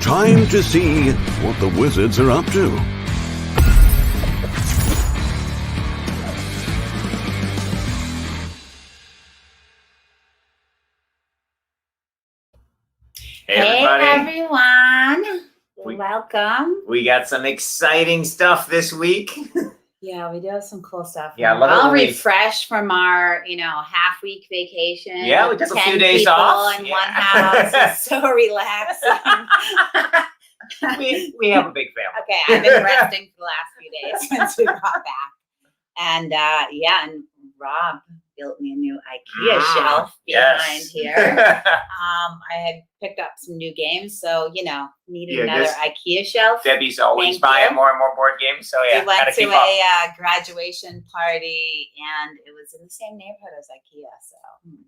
Time to see what the wizards are up to. Hey everyone. Welcome. We got some exciting stuff this week. Yeah, we do have some cool stuff. Yeah, I love it I'll when we- refresh from our, half week vacation. Yeah, we took a 10 few days people off. in Yeah. one house. It's so relaxing. we have a big family. Okay, I've been resting for the last few days since we got back. And and Rob built me a new IKEA shelf behind here. I had picked up some new games, so needed another IKEA shelf. Debbie's always buying more and more board games, so yeah, we went gotta to keep up. a graduation party, and it was in the same neighborhood as IKEA, so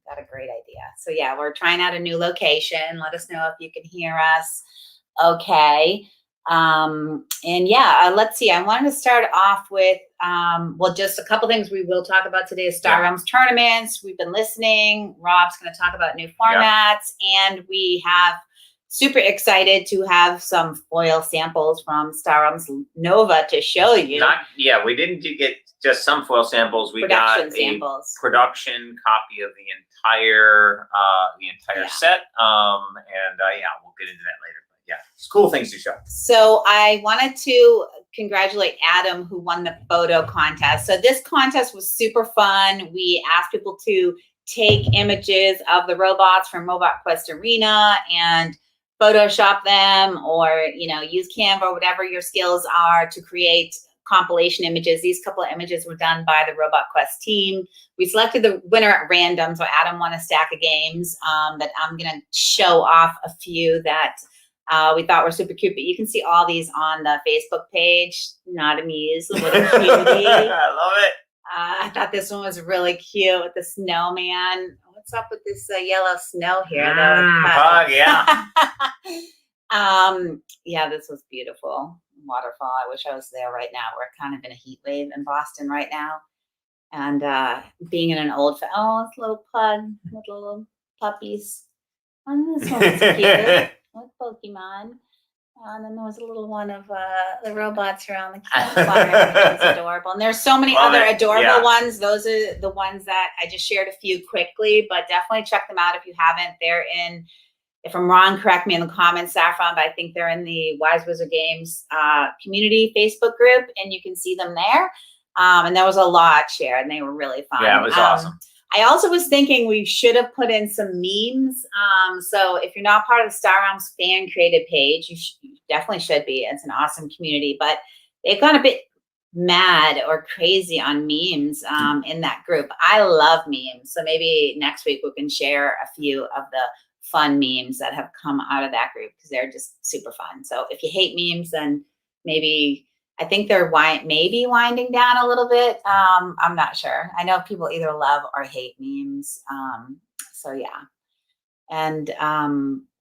got a great idea. So yeah, we're trying out a new location. Let us know if you can hear us. Okay. Let's see. I wanted to start off with just a couple things we will talk about today is Star Realms tournaments. We've been listening. Rob's going to talk about new formats, and we have super excited to have some foil samples from Star Realms Nova to show you. We didn't get just some foil samples. We got a production copy of the entire set. We'll get into that later. Yeah, it's cool things to show. So I wanted to congratulate Adam, who won the photo contest. So this contest was super fun. We asked people to take images of the robots from Robot Quest Arena and Photoshop them, or use Canva or whatever your skills are to create compilation images. These couple of images were done by the Robot Quest team. We selected the winner at random, so Adam won a stack of games that I'm going to show off a few that we thought were super cute, but you can see all these on the Facebook page. Not amused, what a cutie. I love it. I thought this one was really cute with the snowman. What's up with this yellow snow here? This was beautiful. Waterfall. I wish I was there right now. We're kind of in a heat wave in Boston right now. And being in an old, it's a little pug with little puppies. And this one was cute. With Pokemon. And then there was a little one of the robots around the campfire. It was adorable. And there's so many other adorable ones. Those are the ones that I just shared a few quickly, but definitely check them out if you haven't. They're in, if I'm wrong, correct me in the comments, Saffron, but I think they're in the Wise Wizard Games community Facebook group, and you can see them there. And there was a lot shared, and they were really fun. Yeah, it was awesome. I also was thinking we should have put in some memes. So if you're not part of the Star Realms fan created page, you definitely should be. It's an awesome community, but they've gone a bit mad or crazy on memes in that group. I love memes. So maybe next week we can share a few of the fun memes that have come out of that group because they're just super fun. So if you hate memes, then maybe I think they're maybe winding down a little bit. I'm not sure. I know people either love or hate memes. And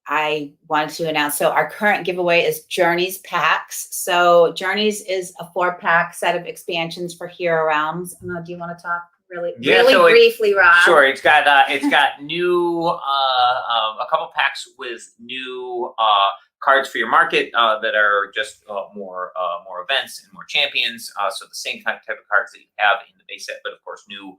I wanted to announce, so our current giveaway is Journeys packs. So Journeys is a 4-pack set of expansions for Hero Realms. Do you want to talk really briefly, Rob? Sure. It's got new a couple packs with new cards for your market that are just more events and more champions. So the same type of cards that you have in the base set, but of course new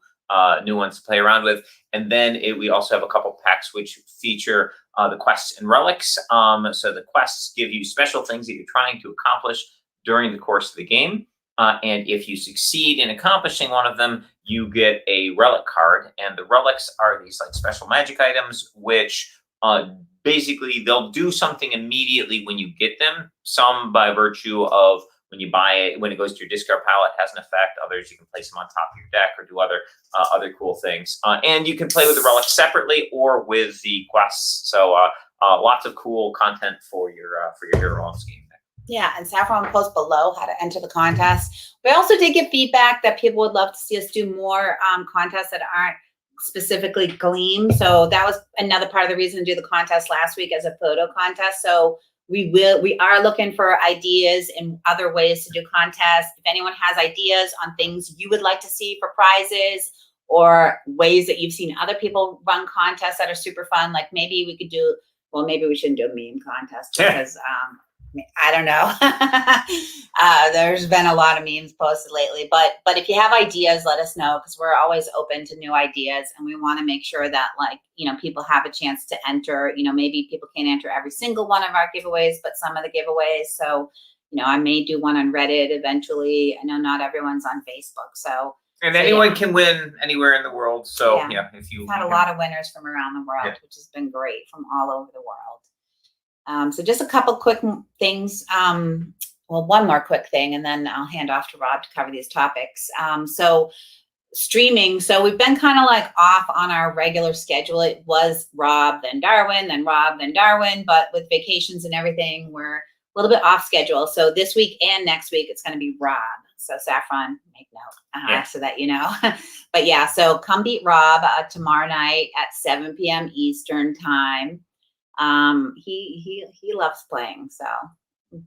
ones to play around with. And then we also have a couple packs which feature the quests and relics. So the quests give you special things that you're trying to accomplish during the course of the game. And if you succeed in accomplishing one of them, you get a relic card. And the relics are these like special magic items, which basically they'll do something immediately when you get them. Some by virtue of when you buy it, when it goes to your discard pile, it has an effect. Others, you can place them on top of your deck or do other cool things. And you can play with the relics separately or with the quests. So lots of cool content for your Hero Realms game. Yeah, and Saffron will post below how to enter the contest. We also did get feedback that people would love to see us do more contests that aren't specifically Gleam. So that was another part of the reason to do the contest last week as a photo contest. So we are looking for ideas and other ways to do contests. If anyone has ideas on things you would like to see for prizes or ways that you've seen other people run contests that are super fun, like maybe we could do well, maybe we shouldn't do a meme contest because I don't know. There's been a lot of memes posted lately, but if you have ideas, let us know, because we're always open to new ideas, and we want to make sure that, like, people have a chance to enter. Maybe people can't enter every single one of our giveaways, but some of the giveaways. So, I may do one on Reddit eventually. I know not everyone's on Facebook, so. And anyone can win anywhere in the world. So if you had a lot of winners from around the world, which has been great, from all over the world. So just a couple quick things. Well, one more quick thing, and then I'll hand off to Rob to cover these topics. So streaming. So we've been kind of like off on our regular schedule. It was Rob, then Darwin, then Rob, then Darwin. But with vacations and everything, we're a little bit off schedule. So this week and next week, it's going to be Rob. So Saffron, make note so that you know. But yeah, so come beat Rob tomorrow night at 7 p.m. Eastern time. He loves playing, so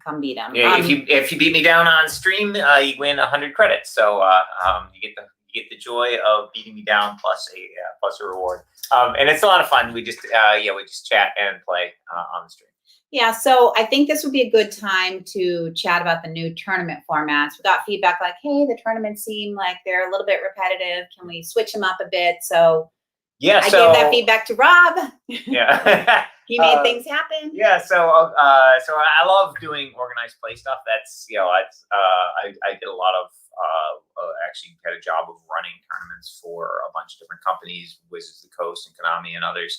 come beat him. Yeah, if you beat me down on stream, you win 100 credits. So you get the joy of beating me down plus a reward. And it's a lot of fun. We just chat and play on the stream. Yeah, so I think this would be a good time to chat about the new tournament formats. We got feedback like, hey, the tournaments seem like they're a little bit repetitive. Can we switch them up a bit? So I gave that feedback to Rob. Yeah. He made things happen. Yeah, so I love doing organized play stuff. That's I did a lot of actually had a job of running tournaments for a bunch of different companies, Wizards of the Coast and Konami and others,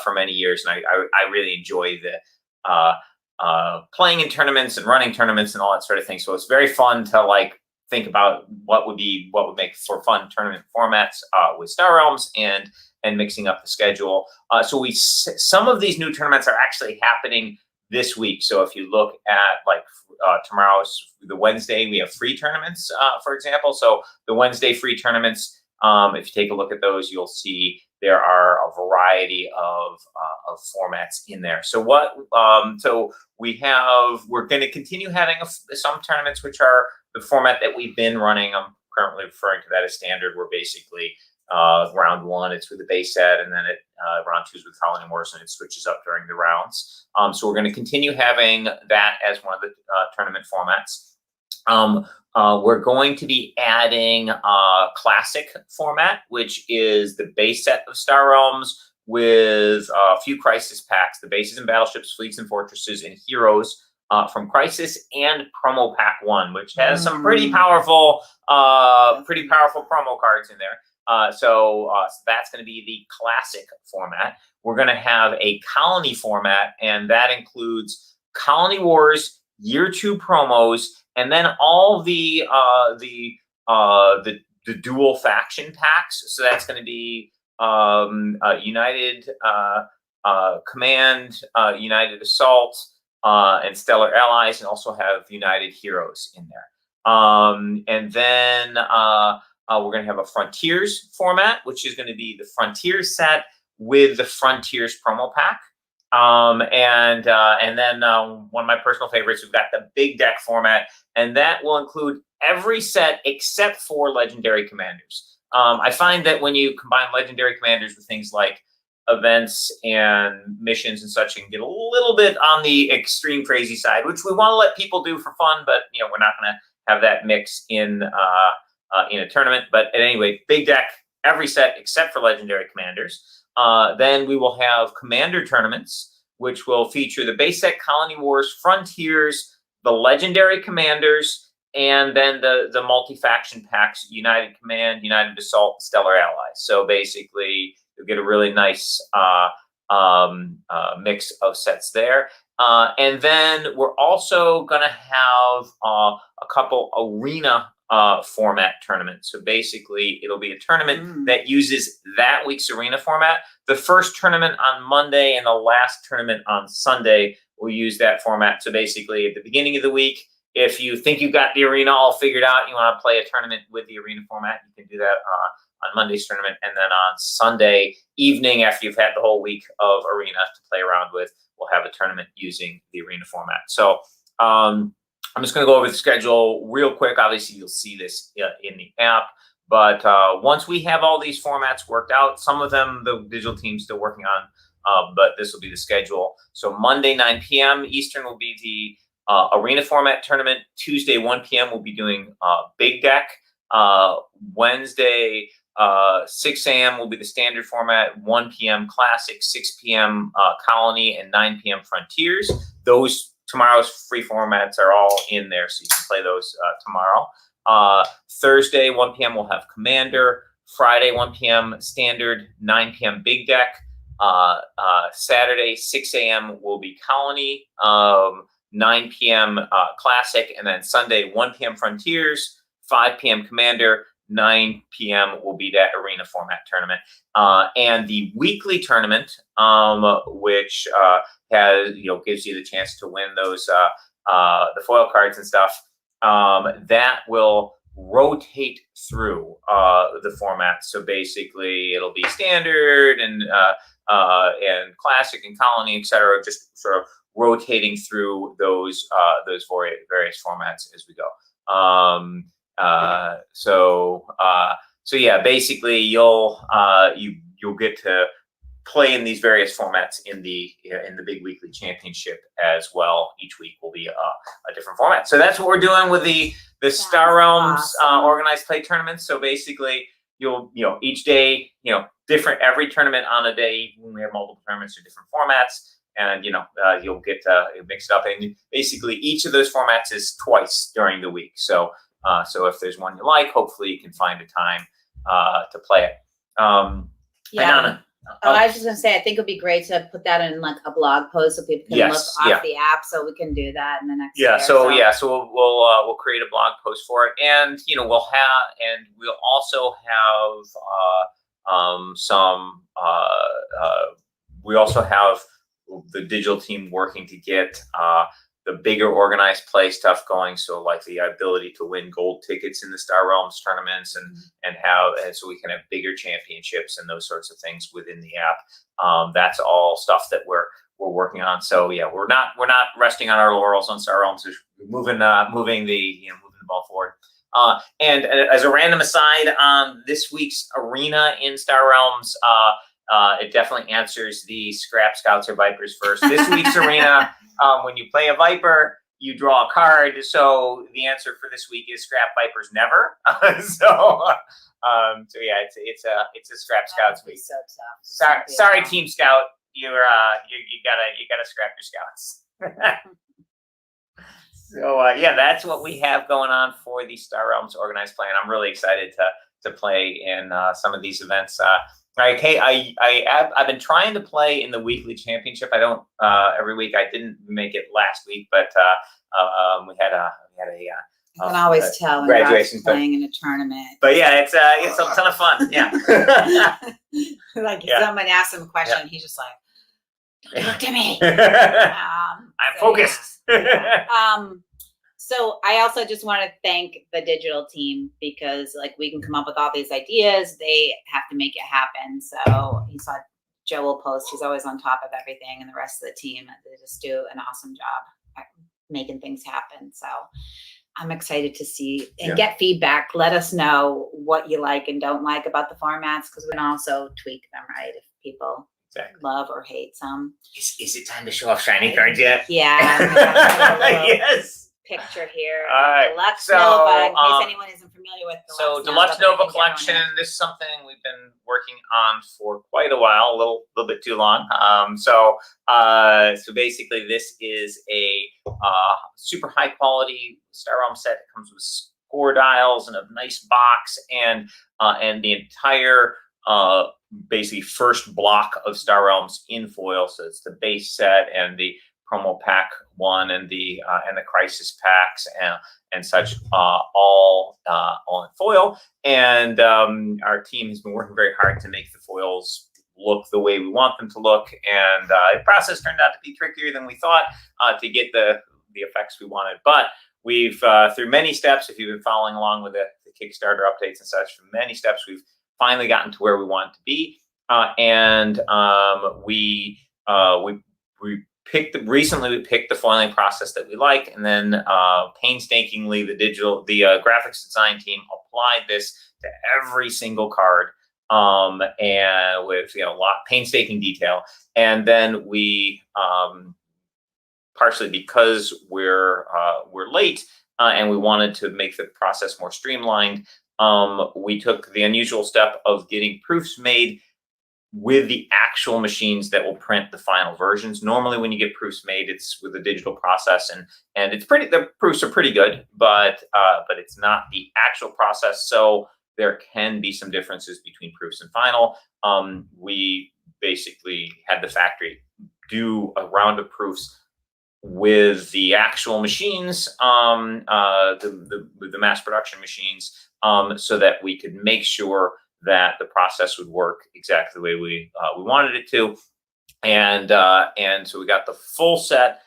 for many years, and I really enjoy the playing in tournaments and running tournaments and all that sort of thing. So it's very fun to like think about what would make for fun tournament formats with Star Realms and mixing up the schedule. So some of these new tournaments are actually happening this week. So if you look at like tomorrow's the Wednesday, we have free tournaments, for example. So the Wednesday free tournaments, if you take a look at those, you'll see there are a variety of formats in there. So we're going to continue having some tournaments which are the format that we've been running. I'm currently referring to that as standard, where basically round one it's with the base set, and then round two is with Colony Morrison. It switches up during the rounds. So we're going to continue having that as one of the tournament formats. We're going to be adding a classic format, which is the base set of Star Realms with a few crisis packs, the bases and battleships, fleets and fortresses, and heroes from Crisis, and promo pack 1, which has some pretty powerful promo cards in there. So that's going to be the classic format. We're going to have a colony format, and that includes Colony Wars, Year 2 promos, and then all the dual faction packs. So that's going to be United Command, United Assault, and Stellar Allies, and also have United Heroes in there. And then we're going to have a Frontiers format, which is going to be the Frontiers set with the Frontiers promo pack. And then one of my personal favorites, we've got the big deck format, and that will include every set except for Legendary Commanders. I find that when you combine Legendary Commanders with things like events and missions and such, you can get a little bit on the extreme crazy side, which we want to let people do for fun, but we're not going to have that mix in a tournament. But anyway, big deck, every set except for Legendary Commanders. Then we will have Commander tournaments, which will feature the base set Colony Wars, Frontiers, the Legendary Commanders, and then the multi-faction packs, United Command, United Assault, Stellar Allies. So basically, you'll get a really nice mix of sets there. And then we're also going to have a couple arena format tournaments. So basically, it'll be a tournament that uses that week's arena format. The first tournament on Monday and the last tournament on Sunday will use that format. So basically, at the beginning of the week, if you think you've got the arena all figured out, you want to play a tournament with the arena format, you can do that on Monday's tournament. And then on Sunday evening, after you've had the whole week of arena to play around with, we'll have a tournament using the arena format. So I'm just going to go over the schedule real quick. Obviously, you'll see this in the app. But once we have all these formats worked out, some of them the digital team's still working but this will be the schedule. So Monday 9 p.m. Eastern will be the arena format tournament. Tuesday 1 p.m. we'll be doing big deck. Wednesday 6 a.m. will be the standard format. 1 p.m. classic, 6 p.m. colony, and 9 p.m. frontiers. Those tomorrow's free formats are all in there, so you can play those tomorrow. Thursday 1 p.m. we'll have commander. Friday 1 p.m. standard, 9 p.m. big deck. Saturday 6 a.m. will be colony. 9 p.m. Classic, and then Sunday 1 p.m. Frontiers, 5 p.m. Commander, 9 p.m. will be that arena format tournament. And the weekly tournament, which has gives you the chance to win those the foil cards and stuff, that will rotate through the format. So basically, it'll be standard and classic and colony, etc. Just sort of rotating through those various formats as we go. So yeah, basically you'll get to play in these various formats in the big weekly championship as well. Each week will be a different format. So that's what we're doing with the Star Realms organized play tournaments. So basically you'll each day different, every tournament on a day when we have multiple tournaments or different formats. And you'll get mixed up, and basically each of those formats is twice during the week. So if there's one you like, hopefully you can find a time to play it. Yeah. I was just gonna say, I think it'd be great to put that in like a blog post so people can look off the app. So we can do that in the next year. So we'll create a blog post for it, and we'll also have the digital team working to get the bigger organized play stuff going. So like the ability to win gold tickets in the Star Realms tournaments and so we can have bigger championships and those sorts of things within the app. That's all stuff that we're working on. So yeah, we're not resting on our laurels on Star Realms. We're moving the ball forward. And as a random aside on this week's arena in Star Realms, it definitely answers the Scrap Scouts or Vipers first. This week's arena, when you play a Viper, you draw a card. So the answer for this week is Scrap Vipers never. So yeah, it's a Scrap Scouts week. So tough. Sorry, Team Scout, you gotta scrap your scouts. So yeah, that's what we have going on for the Star Realms organized play, and I'm really excited to play in some of these events. Okay, I've been trying to play in the weekly championship. I don't every week. I didn't make it last week, but we had a you can always tell when graduation playing in a tournament. But yeah, it's a ton of fun. Yeah. Someone asked him a question, he's just like, look at me. I'm focused. So I also just want to thank the digital team, because like we can come up with all these ideas, they have to make it happen. So you saw Joe will post, he's always on top of everything, and the rest of the team, they just do an awesome job at making things happen. So I'm excited to see and get feedback. Let us know what you like and don't like about the formats, because we can also tweak them, right? If people love or hate some. Is it time to show off shiny cards yet? Yeah. Yes. Picture here. All right. Deluxe Nova, in case anyone isn't familiar with Deluxe Nova collection. This is something we've been working on for quite a while, a little bit too long. So basically, this is a super high quality Star Realm set. It comes with score dials and a nice box, and the entire basically first block of Star Realms in foil. So it's the base set and the promo pack 1 and the crisis packs and such, all in foil. And our team has been working very hard to make the foils look the way we want them to look. And the process turned out to be trickier than we thought to get the effects we wanted. But we've through many steps, if you've been following along with the Kickstarter updates and such, from many steps, we've finally gotten to where we want to be. Recently we picked the foiling process that we like, and then painstakingly the graphics design team applied this to every single card and with a lot painstaking detail. And then we partially because we're late and we wanted to make the process more streamlined, we took the unusual step of getting proofs made with the actual machines that will print the final versions. Normally, when you get proofs made, it's with a digital process, and it's pretty. The proofs are pretty good, but it's not the actual process. So there can be some differences between proofs and final. We basically had the factory do a round of proofs with the actual machines, with the mass production machines, so that we could make sure that the process would work exactly the way we wanted it to, and so we got the full set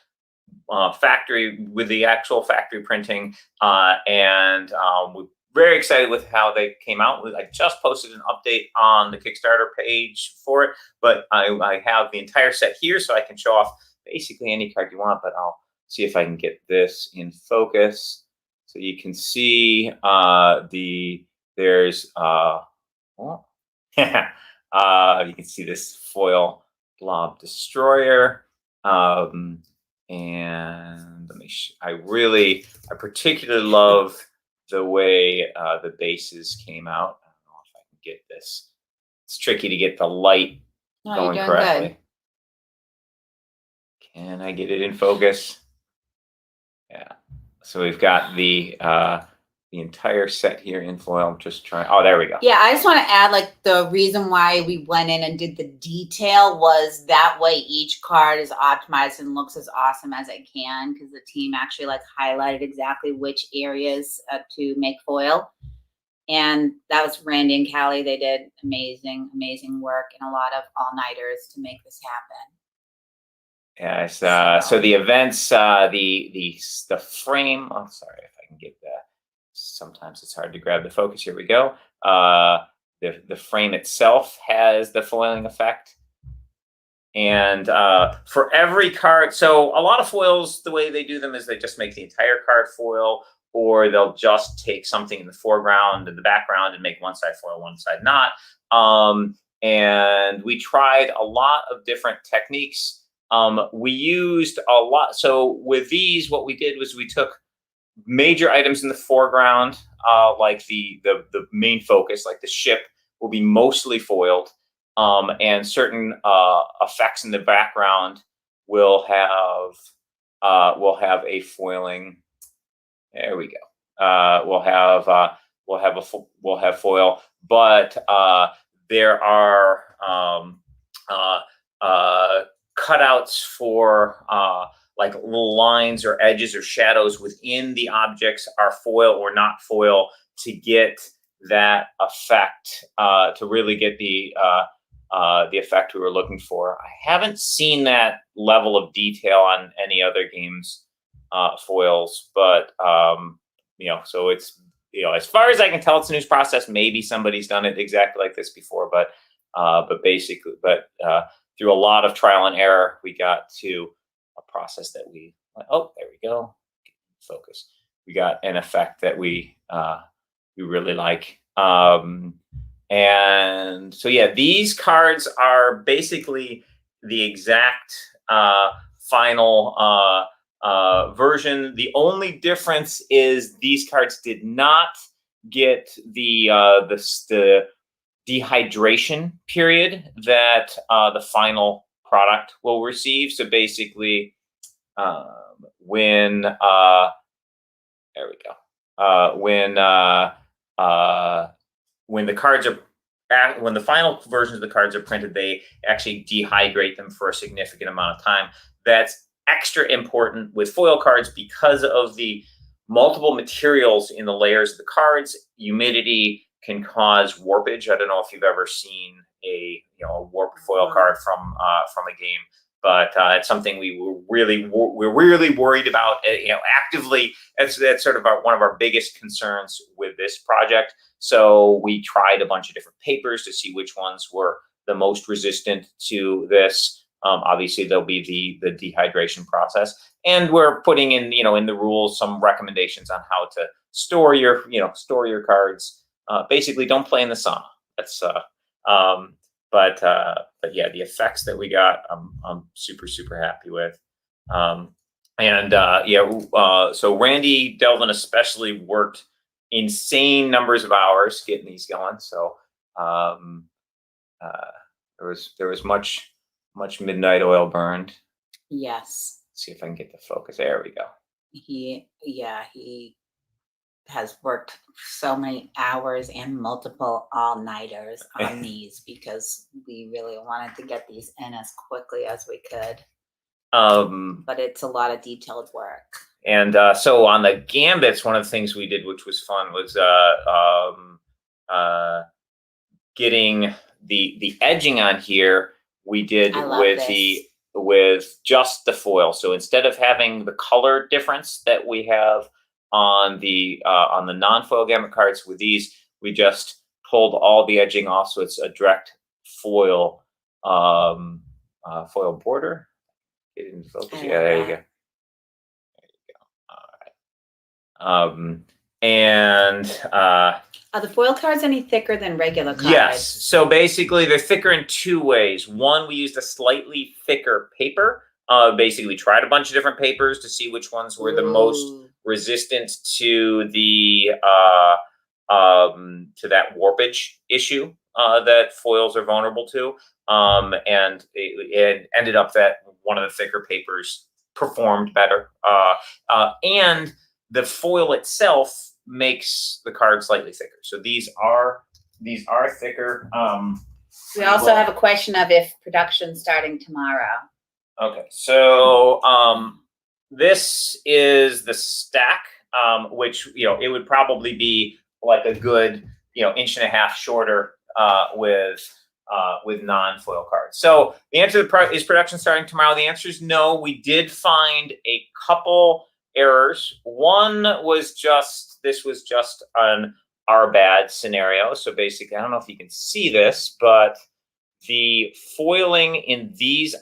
factory with the actual factory printing, and we're very excited with how they came out. I just posted an update on the Kickstarter page for it, but I have the entire set here, so I can show off basically any card you want. But I'll see if I can get this in focus so you can see there's well, you can see this foil blob destroyer, and let me. I particularly love the way the bases came out. I don't know if I can get this. It's tricky to get the light going correctly. Good. Can I get it in focus? Yeah. So we've got the entire set here in foil. I'm just trying. Oh, there we go. Yeah, I just want to add, like, the reason why we went in and did the detail was that way each card is optimized and looks as awesome as it can, because the team actually like highlighted exactly which areas to make foil. And that was Randy and Callie. They did amazing work and a lot of all-nighters to make this happen. Yes. So the events, the frame. Oh, sorry if I can get that. Sometimes it's hard to grab the focus. Here we go. The frame itself has the foiling effect, and for every card. So a lot of foils, the way they do them is they just make the entire card foil, or they'll just take something in the foreground and the background and make one side foil, one side not. And we tried a lot of different techniques. We used a lot. So with these, what we did was we took major items in the foreground, like the main focus, like the ship, will be mostly foiled, and certain effects in the background will have a foiling. There we go. We'll have foil, but there are cutouts for like little lines or edges or shadows within the objects are foil or not foil to get that effect, to really get the effect we were looking for. I haven't seen that level of detail on any other games foils, but so it's, as far as I can tell, it's a new process. Maybe somebody's done it exactly like this before, but basically, through a lot of trial and error, we got to a process that there we go. Focus. We got an effect that we really like. And so, yeah, these cards are basically the exact final version. The only difference is these cards did not get the dehydration period that the final product will receive. So basically, when there we go. When the cards are when the final versions of the cards are printed, they actually dehydrate them for a significant amount of time. That's extra important with foil cards because of the multiple materials in the layers of the cards. Humidity can cause warpage. I don't know if you've ever seen a warped foil card from a game, but it's something we're really worried about. Actively, that's sort of one of our biggest concerns with this project. So we tried a bunch of different papers to see which ones were the most resistant to this. Obviously, there'll be the dehydration process, and we're putting in in the rules some recommendations on how to store your cards. Basically, don't play in the sauna. That's But yeah, the effects that we got, I'm super happy with. So Randy Delvin especially worked insane numbers of hours getting these going. So there was much midnight oil burned. Yes. Let's see if I can get the focus. There we go. He has worked so many hours and multiple all-nighters on these because we really wanted to get these in as quickly as we could. But it's a lot of detailed work. And so on the gambits, one of the things we did, which was fun, was getting the edging on here. We did with just the foil. So instead of having the color difference that we have on the non-foil gambit cards, with these, we just pulled all the edging off, so it's a direct foil foil border. Get into focus. Yeah, there you go. All right. Are the foil cards any thicker than regular cards? Yes. So basically, they're thicker in two ways. One, we used a slightly thicker paper. Basically, tried a bunch of different papers to see which ones were the most resistant to the to that warpage issue that foils are vulnerable to. And it ended up that one of the thicker papers performed better. And the foil itself makes the card slightly thicker. So these are thicker. We also have a question of if production's starting tomorrow. Okay, so this is the stack, which it would probably be like a good 1.5 inches shorter with non-foil cards. So the answer is production starting tomorrow. The answer is no. We did find a couple errors. One was this was just an our bad scenario. So basically, I don't know if you can see this, but the foiling in these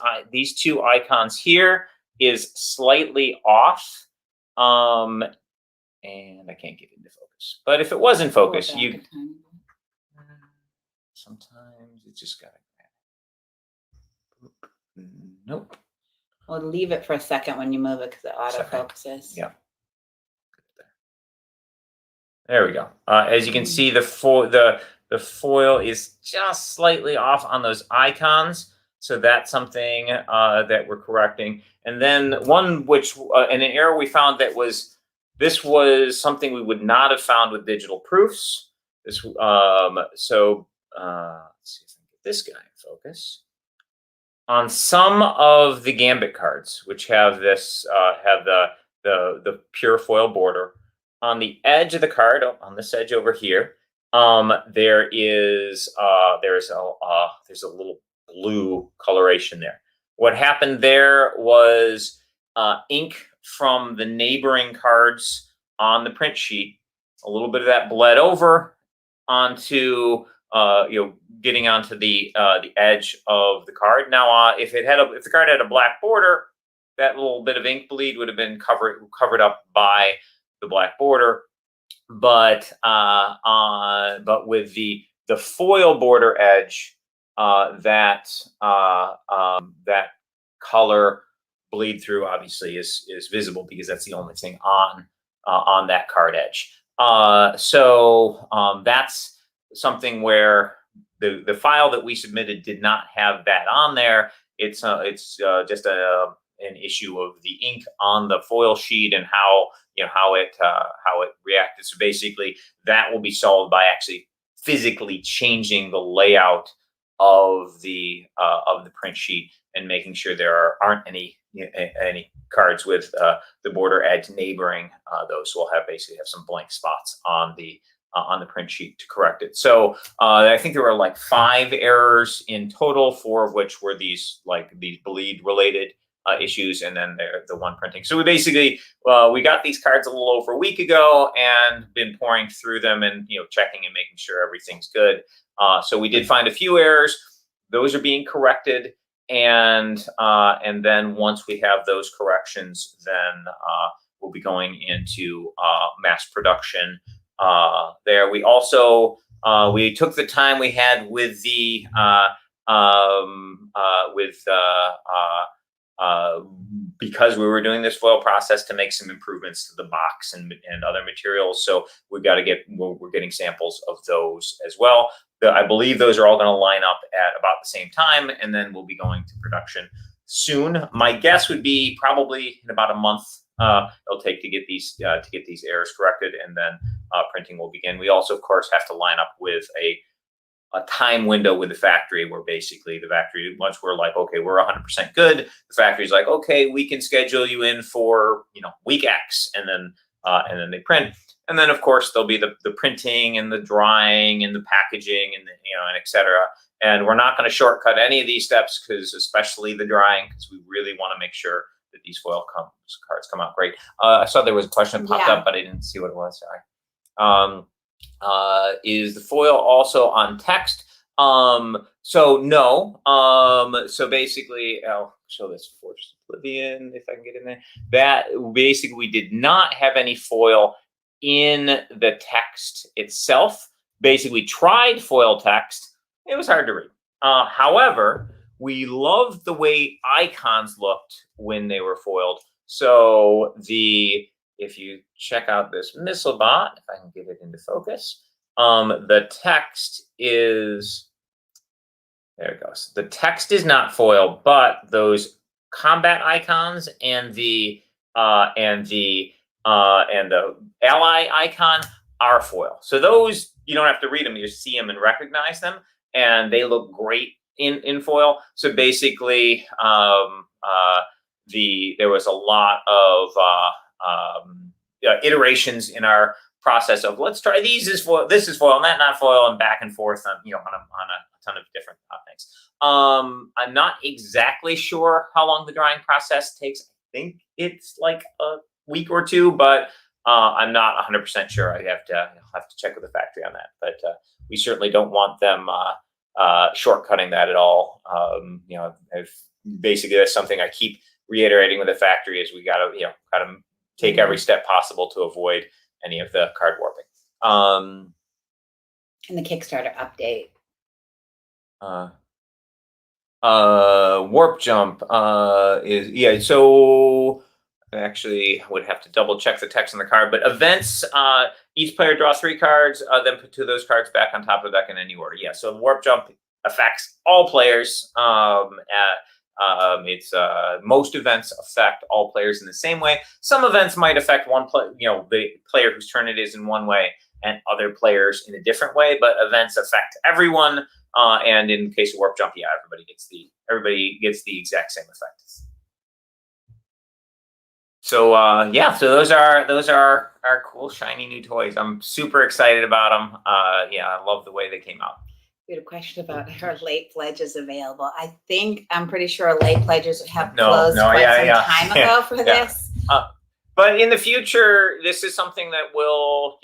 two icons here is slightly off. And I can't get into focus. But if it was in focus, sometimes it just gotta nope. Well, leave it for a second when you move it because it auto focuses. Yeah. There we go. As you can see, the foil is just slightly off on those icons. So that's something that we're correcting. And then one an error we found this was something we would not have found with digital proofs. Let's see if I can get this guy in focus. On some of the gambit cards, which have this have the pure foil border, on the edge of the card, on this edge over here, there's a little blue coloration there. What happened there was ink from the neighboring cards on the print sheet. A little bit of that bled over onto getting onto the edge of the card. Now, if the card had a black border, that little bit of ink bleed would have been covered up by the black border. But with the foil border edge, that color bleed through obviously is visible because that's the only thing on that card edge. So that's something where the file that we submitted did not have that on there. It's just an issue of the ink on the foil sheet and how it reacted. So basically, that will be solved by actually physically changing the layout of the print sheet and making sure there aren't any cards with the border edge neighboring those. So we'll basically have some blank spots on the print sheet to correct it. So I think there were like 5 errors in total, 4 of which were these bleed related issues, and then the one printing. So we basically we got these cards a little over a week ago and been pouring through them and checking and making sure everything's good. So we did find a few errors. Those are being corrected, and then once we have those corrections, then we'll be going into mass production. There we also We took the time we had with the because we were doing this foil process to make some improvements to the box and other materials. So we're getting samples of those as well. I believe those are all going to line up at about the same time, and then we'll be going to production soon. My guess would be probably in about a month. It'll take to get these errors corrected, and then printing will begin. We also, of course, have to line up with a time window with the factory, where basically the factory, once we're like, okay, we're 100% good, the factory's like, okay, we can schedule you in for week X, and then they print. And then, of course, there'll be the printing and the drying and the packaging and and et cetera. And we're not going to shortcut any of these steps, because especially the drying, because we really want to make sure that these foil cards come out great. I saw there was a question popped up, but I didn't see what it was. Sorry. Is the foil also on text? So no. So basically, I'll show this for Oblivion if I can get in there. That basically, we did not have any foil in the text itself. Basically, we tried foil text. It was hard to read. However, we loved the way icons looked when they were foiled. So if you check out this missile bot, if I can get it into focus, the text is, there it goes. The text is not foil, but those combat icons and the ally icon are foil. So those, you don't have to read them, you just see them and recognize them, and they look great in foil. So basically, there was a lot of iterations in our process of, let's try these as foil, this is foil, and that not foil, and back and forth on on a ton of different things. I'm not exactly sure how long the drying process takes. I think it's like a week or two, but I'm not 100% sure. I'll have to check with the factory on that. But we certainly don't want them shortcutting that at all. Basically, that's something I keep reiterating with the factory, is we gotta take every step possible to avoid any of the card warping. And the Kickstarter update. Warp jump is so actually I would have to double check the text on the card, but events, each player draws 3 cards, then put 2 of those cards back on top of the deck in any order. Yeah, so warp jump affects all players. Most events affect all players in the same way. Some events might affect one player, the player whose turn it is in one way, and other players in a different way. But events affect everyone. And in the case of warp jump, yeah, everybody gets the exact same effect. So so those are our cool shiny new toys. I'm super excited about them. I love the way they came out. We had a question about are late pledges available. I'm pretty sure late pledges have closed some time ago for this. But in the future, this is something that will,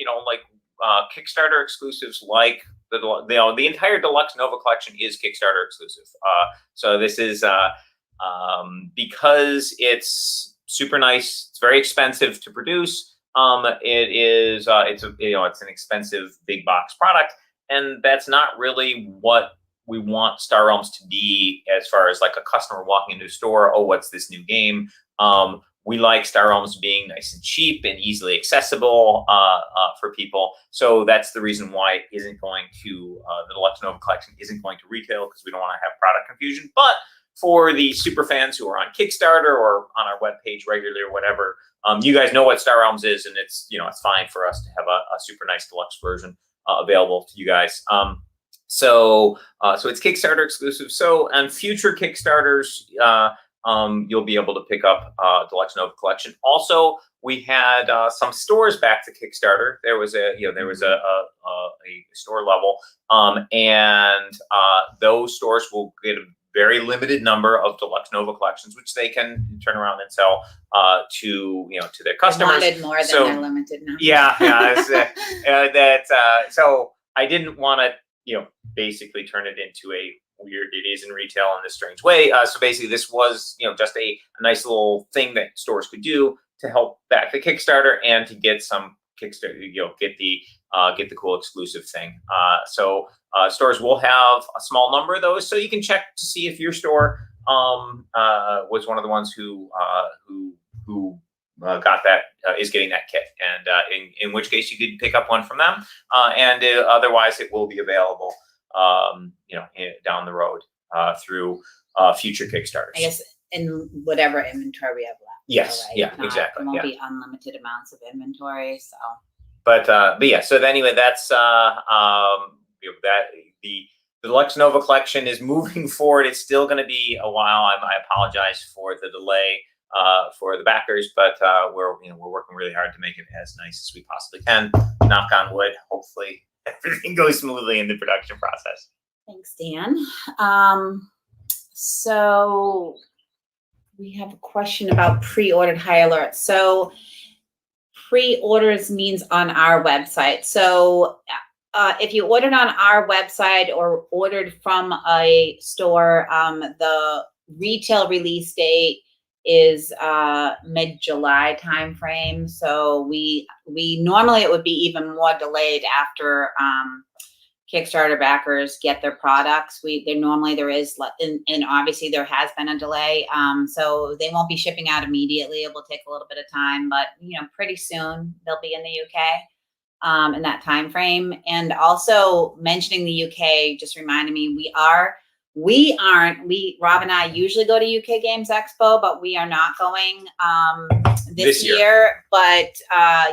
Kickstarter exclusives, like the entire Deluxe Nova collection is Kickstarter exclusive. So this is because it's super nice. It's very expensive to produce. It's an expensive big box product. And that's not really what we want Star Realms to be, as far as like a customer walking into a store. Oh, what's this new game? We like Star Realms being nice and cheap and easily accessible for people. So that's the reason why it isn't going to, the Deluxe Nova collection isn't going to retail, because we don't want to have product confusion. But for the super fans who are on Kickstarter or on our webpage regularly or whatever, you guys know what Star Realms is, and it's fine for us to have a super nice deluxe version available to you guys. So it's Kickstarter exclusive. So on future Kickstarters, you'll be able to pick up Deluxe Nova collection. Also, we had some stores back to Kickstarter. There was a store level, and those stores will get a very limited number of Deluxe Nova collections, which they can turn around and sell to their customers. Wanted more than their limited number. So I didn't want to basically turn it into a weird, it is in retail in this strange way. So basically, this was just a nice little thing that stores could do to help back the Kickstarter and to get some Kickstarter, get the get the cool exclusive thing. So stores will have a small number of those, so you can check to see if your store was one of the ones who got that, is getting that kit, and in which case you could pick up one from them, and otherwise it will be available, down the road through future Kickstarters. I guess in whatever inventory we have left. Yes, right? yeah, exactly. There won't Yeah. be unlimited amounts of inventory, so. But yeah. So anyway, that's that the Deluxe Nova collection is moving forward. It's still going to be a while. I apologize for the delay for the backers, but we're working really hard to make it as nice as we possibly can. Knock on wood. Hopefully everything goes smoothly in the production process. Thanks, Dan. So we have a question about pre-ordered high alert. So pre-orders means on our website. So if you ordered on our website or ordered from a store, the retail release date is mid-July timeframe. So we normally it would be even more delayed after Kickstarter backers get their products. There is, and obviously there has been a delay. So they won't be shipping out immediately. It will take a little bit of time, but pretty soon they'll be in the UK in that time frame. And also mentioning the UK just reminded me Rob and I usually go to UK Games Expo, but we are not going this year. But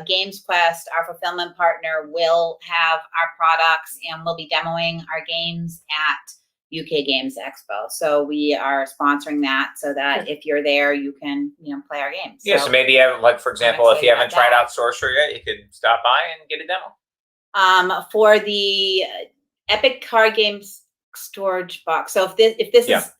Games Quest, our fulfillment partner, will have our products and we'll be demoing our games at UK Games Expo. So we are sponsoring that so that if you're there, you can play our games. Yeah, so maybe like for example, if you haven't tried out Sorcerer yet, you could stop by and get a demo. For the Epic Card Games storage box. So if this is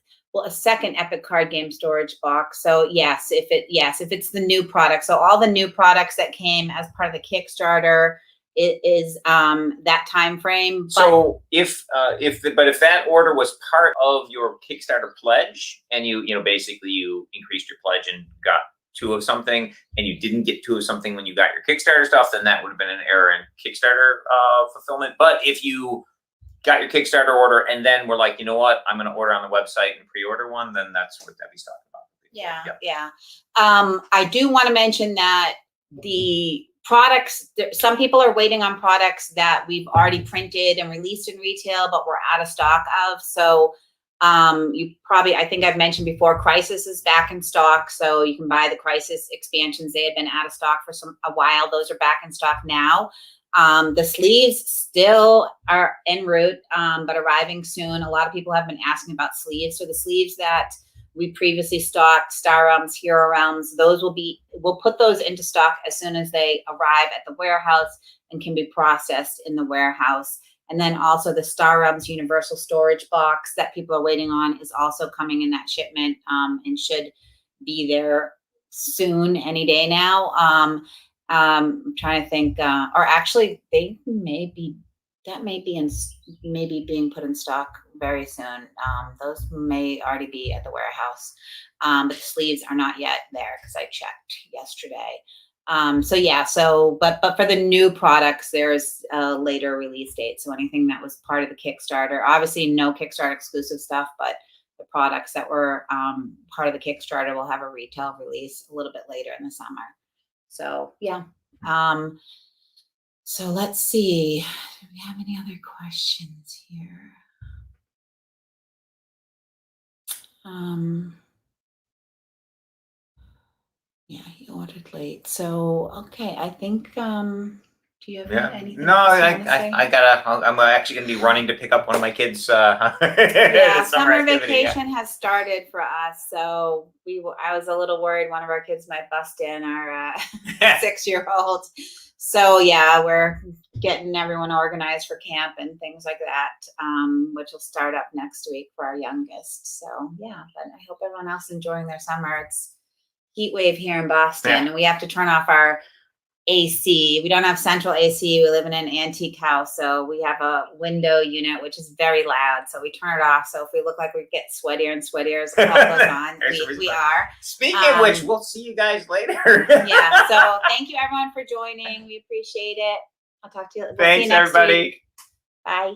a second Epic Card Game storage box. So if it's the new product. So all the new products that came as part of the Kickstarter, it is that time frame. So if that order was part of your Kickstarter pledge, and you basically you increased your pledge and got 2 of something, and you didn't get 2 of something when you got your Kickstarter stuff, then that would have been an error in Kickstarter fulfillment. But if you got your Kickstarter order and then we're like, you know what, I'm going to order on the website and pre-order one, then that's what Debbie's talking about. Yeah. I do want to mention that the products, some people are waiting on products that we've already printed and released in retail, but we're out of stock of. So I think I've mentioned before, Crisis is back in stock. So you can buy the Crisis expansions. They had been out of stock for a while. Those are back in stock now. The sleeves still are en route, but arriving soon. A lot of people have been asking about sleeves. So the sleeves that we previously stocked, Star Realms, Hero Realms, we'll put those into stock as soon as they arrive at the warehouse and can be processed in the warehouse. And then also the Star Realms Universal Storage Box that people are waiting on is also coming in that shipment and should be there soon, any day now. I'm trying to think, or actually they may be being put in stock very soon. Those may already be at the warehouse, but the sleeves are not yet there because I checked yesterday. But for the new products, there's a later release date. So anything that was part of the Kickstarter, obviously no Kickstarter exclusive stuff, but the products that were part of the Kickstarter will have a retail release a little bit later in the summer. So so let's see. Do we have any other questions here? Yeah, he ordered late. So okay, I think do you have anything? No, I'm actually gonna be running to pick up one of my kids. Summer vacation has started for us, so I was a little worried one of our kids might bust in, our 6-year-old. So we're getting everyone organized for camp and things like that, which will start up next week for our youngest. So but I hope everyone else enjoying their summer. It's heat wave here in Boston, and we have to turn off our AC. We don't have central AC. We live in an antique house, so we have a window unit, which is very loud. So we turn it off. So if we look like we get sweatier and sweatier as the clock goes on, we are. Speaking of which, we'll see you guys later. So thank you everyone for joining. We appreciate it. I'll talk to you. We'll see you Thanks, next everybody. week. Bye.